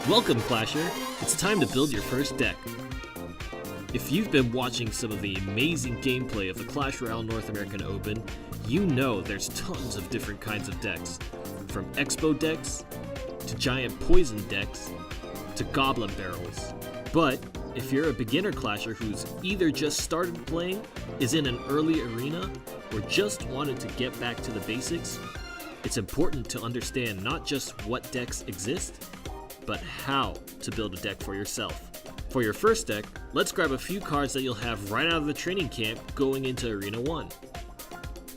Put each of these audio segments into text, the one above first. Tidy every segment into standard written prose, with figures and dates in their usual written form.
Welcome, Clasher! It's time to build your first deck. If you've been watching some of the amazing gameplay of the Clash Royale North American Open, you know there's tons of different kinds of decks. From Expo decks, to giant poison decks, to goblin barrels. But if you're a beginner Clasher who's either just started playing, is in an early arena, or just wanted to get back to the basics, it's important to understand not just what decks exist, but how to build a deck for yourself. For your first deck, let's grab a few cards that you'll have right out of the training camp going into Arena 1.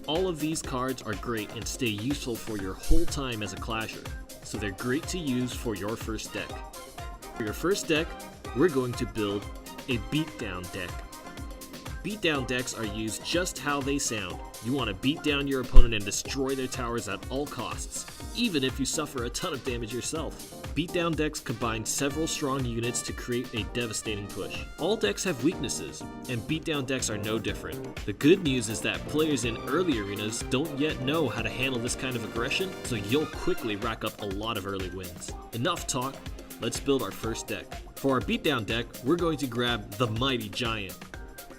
All of these cards are great and stay useful for your whole time as a Clasher, so they're great to use for your first deck. For your first deck, we're going to build a beatdown deck. Beatdown decks are used just how they sound. You want to beat down your opponent and destroy their towers at all costs, even if you suffer a ton of damage yourself. Beatdown decks combine several strong units to create a devastating push. All decks have weaknesses, and beatdown decks are no different. The good news is that players in early arenas don't yet know how to handle this kind of aggression, so you'll quickly rack up a lot of early wins. Enough talk, let's build our first deck. For our beatdown deck, we're going to grab the Mighty Giant.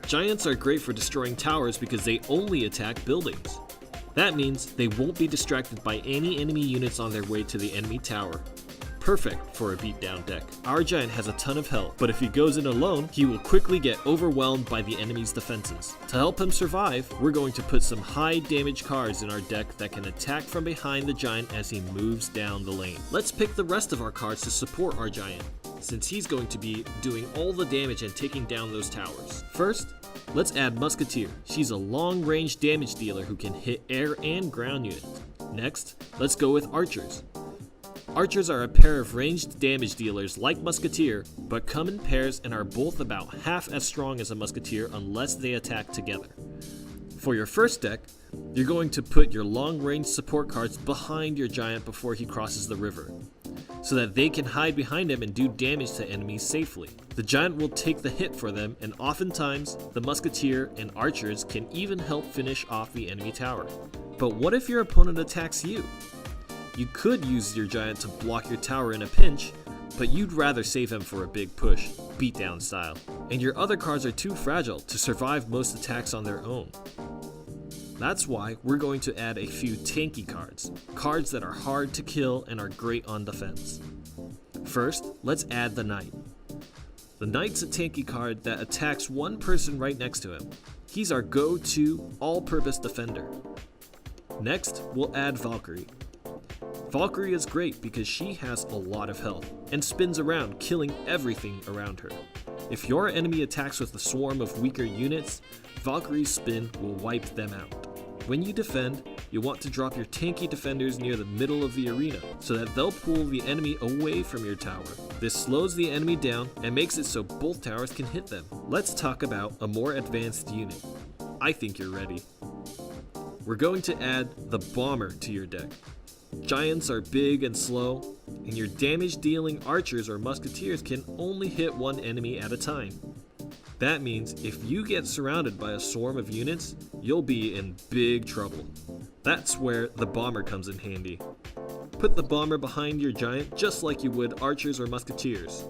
Giants are great for destroying towers because they only attack buildings. That means they won't be distracted by any enemy units on their way to the enemy tower. Perfect for a beatdown deck. Our giant has a ton of health, but if he goes in alone, he will quickly get overwhelmed by the enemy's defenses. To help him survive, we're going to put some high damage cards in our deck that can attack from behind the giant as he moves down the lane. Let's pick the rest of our cards to support our giant, since he's going to be doing all the damage and taking down those towers. First, let's add Musketeer. She's a long-range damage dealer who can hit air and ground units. Next, let's go with Archers. Archers are a pair of ranged damage dealers like Musketeer, but come in pairs and are both about half as strong as a Musketeer unless they attack together. For your first deck, you're going to put your long-range support cards behind your giant before he crosses the river, so that they can hide behind him and do damage to enemies safely. The giant will take the hit for them, and oftentimes, the Musketeer and Archers can even help finish off the enemy tower. But what if your opponent attacks you? You could use your giant to block your tower in a pinch, but you'd rather save him for a big push, beatdown style. And your other cards are too fragile to survive most attacks on their own. That's why we're going to add a few tanky cards, cards that are hard to kill and are great on defense. First, let's add the Knight. The Knight's a tanky card that attacks one person right next to him. He's our go-to all-purpose defender. Next, we'll add Valkyrie. Valkyrie is great because she has a lot of health and spins around, killing everything around her. If your enemy attacks with a swarm of weaker units, Valkyrie's spin will wipe them out. When you defend, you want to drop your tanky defenders near the middle of the arena so that they'll pull the enemy away from your tower. This slows the enemy down and makes it so both towers can hit them. Let's talk about a more advanced unit. I think you're ready. We're going to add the Bomber to your deck. Giants are big and slow, and your damage-dealing archers or musketeers can only hit one enemy at a time. That means if you get surrounded by a swarm of units, you'll be in big trouble. That's where the bomber comes in handy. Put the bomber behind your giant just like you would archers or musketeers.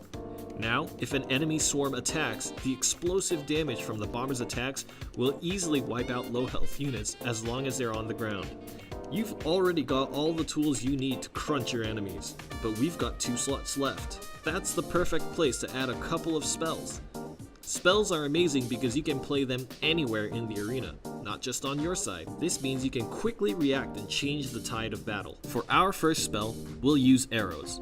Now, if an enemy swarm attacks, the explosive damage from the bomber's attacks will easily wipe out low health units as long as they're on the ground. You've already got all the tools you need to crunch your enemies, but we've got 2 slots left. That's the perfect place to add a couple of spells. Spells are amazing because you can play them anywhere in the arena, not just on your side. This means you can quickly react and change the tide of battle. For our first spell, we'll use arrows.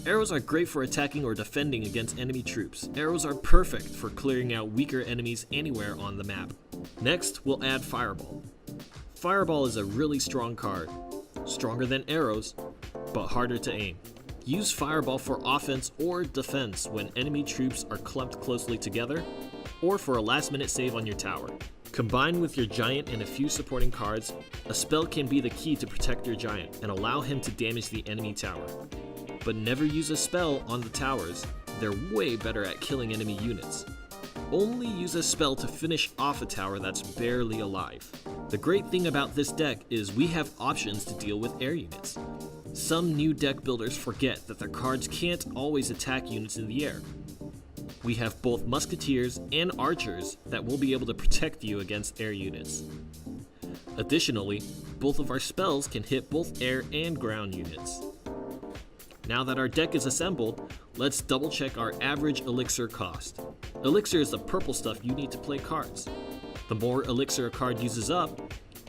Arrows are great for attacking or defending against enemy troops. Arrows are perfect for clearing out weaker enemies anywhere on the map. Next, we'll add Fireball. Fireball is a really strong card, stronger than arrows, but harder to aim. Use Fireball for offense or defense when enemy troops are clumped closely together, or for a last-minute save on your tower. Combined with your giant and a few supporting cards, a spell can be the key to protect your giant and allow him to damage the enemy tower. But never use a spell on the towers, they're way better at killing enemy units. Only use a spell to finish off a tower that's barely alive. The great thing about this deck is we have options to deal with air units. Some new deck builders forget that their cards can't always attack units in the air. We have both musketeers and archers that will be able to protect you against air units. Additionally, both of our spells can hit both air and ground units. Now that our deck is assembled, let's double check our average elixir cost. Elixir is the purple stuff you need to play cards. The more elixir a card uses up,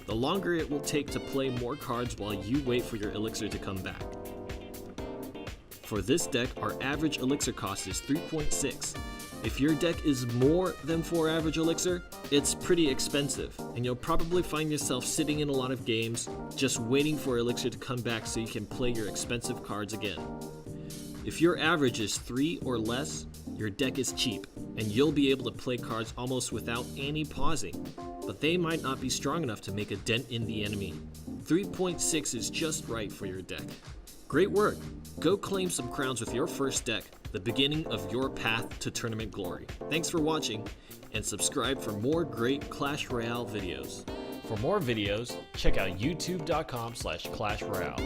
the longer it will take to play more cards while you wait for your elixir to come back. For this deck, our average elixir cost is 3.6. If your deck is more than 4 average elixir, it's pretty expensive, and you'll probably find yourself sitting in a lot of games just waiting for elixir to come back so you can play your expensive cards again. If your average is 3 or less, your deck is cheap, and you'll be able to play cards almost without any pausing, but they might not be strong enough to make a dent in the enemy. 3.6 is just right for your deck. Great work! Go claim some crowns with your first deck, the beginning of your path to tournament glory. Thanks for watching, and subscribe for more great Clash Royale videos. For more videos, check out youtube.com/Clash Royale.